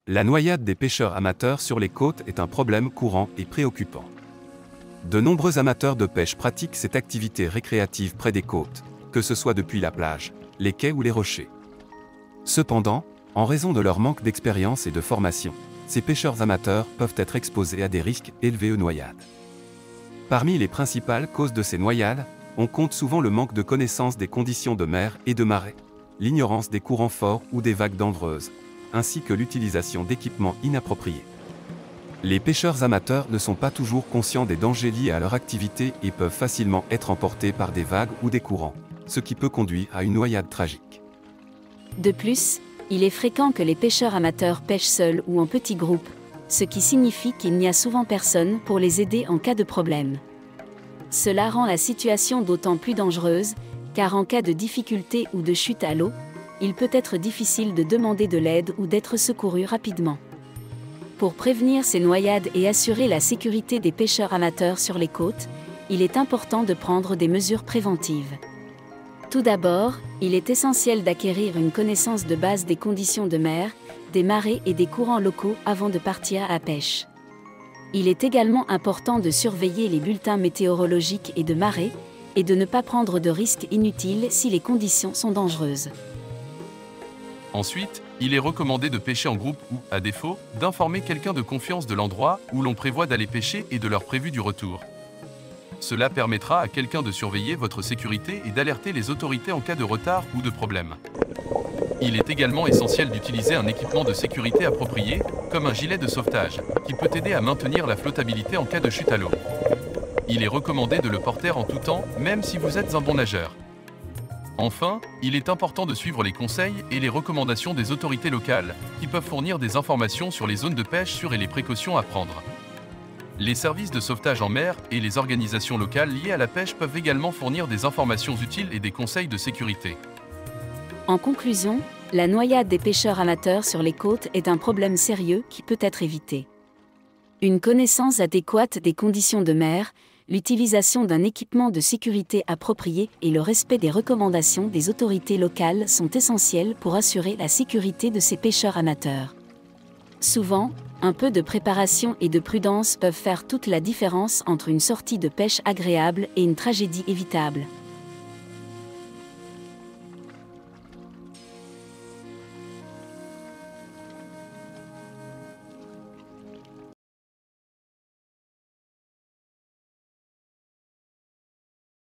La noyade des pêcheurs amateurs sur les côtes est un problème courant et préoccupant. De nombreux amateurs de pêche pratiquent cette activité récréative près des côtes, que ce soit depuis la plage, les quais ou les rochers. Cependant, en raison de leur manque d'expérience et de formation, ces pêcheurs amateurs peuvent être exposés à des risques élevés aux noyades. Parmi les principales causes de ces noyades, on compte souvent le manque de connaissance des conditions de mer et de marée, l'ignorance des courants forts ou des vagues dangereuses, ainsi que l'utilisation d'équipements inappropriés. Les pêcheurs amateurs ne sont pas toujours conscients des dangers liés à leur activité et peuvent facilement être emportés par des vagues ou des courants, ce qui peut conduire à une noyade tragique. De plus, il est fréquent que les pêcheurs amateurs pêchent seuls ou en petits groupes, ce qui signifie qu'il n'y a souvent personne pour les aider en cas de problème. Cela rend la situation d'autant plus dangereuse, car en cas de difficulté ou de chute à l'eau, il peut être difficile de demander de l'aide ou d'être secouru rapidement. Pour prévenir ces noyades et assurer la sécurité des pêcheurs amateurs sur les côtes, il est important de prendre des mesures préventives. Tout d'abord, il est essentiel d'acquérir une connaissance de base des conditions de mer, des marées et des courants locaux avant de partir à la pêche. Il est également important de surveiller les bulletins météorologiques et de marée, et de ne pas prendre de risques inutiles si les conditions sont dangereuses. Ensuite, il est recommandé de pêcher en groupe ou, à défaut, d'informer quelqu'un de confiance de l'endroit où l'on prévoit d'aller pêcher et de l'heure prévue du retour. Cela permettra à quelqu'un de surveiller votre sécurité et d'alerter les autorités en cas de retard ou de problème. Il est également essentiel d'utiliser un équipement de sécurité approprié, comme un gilet de sauvetage, qui peut aider à maintenir la flottabilité en cas de chute à l'eau. Il est recommandé de le porter en tout temps, même si vous êtes un bon nageur. Enfin, il est important de suivre les conseils et les recommandations des autorités locales, qui peuvent fournir des informations sur les zones de pêche sûres et les précautions à prendre. Les services de sauvetage en mer et les organisations locales liées à la pêche peuvent également fournir des informations utiles et des conseils de sécurité. En conclusion, la noyade des pêcheurs amateurs sur les côtes est un problème sérieux qui peut être évité. Une connaissance adéquate des conditions de mer, l'utilisation d'un équipement de sécurité approprié et le respect des recommandations des autorités locales sont essentiels pour assurer la sécurité de ces pêcheurs amateurs. Souvent, un peu de préparation et de prudence peuvent faire toute la différence entre une sortie de pêche agréable et une tragédie évitable.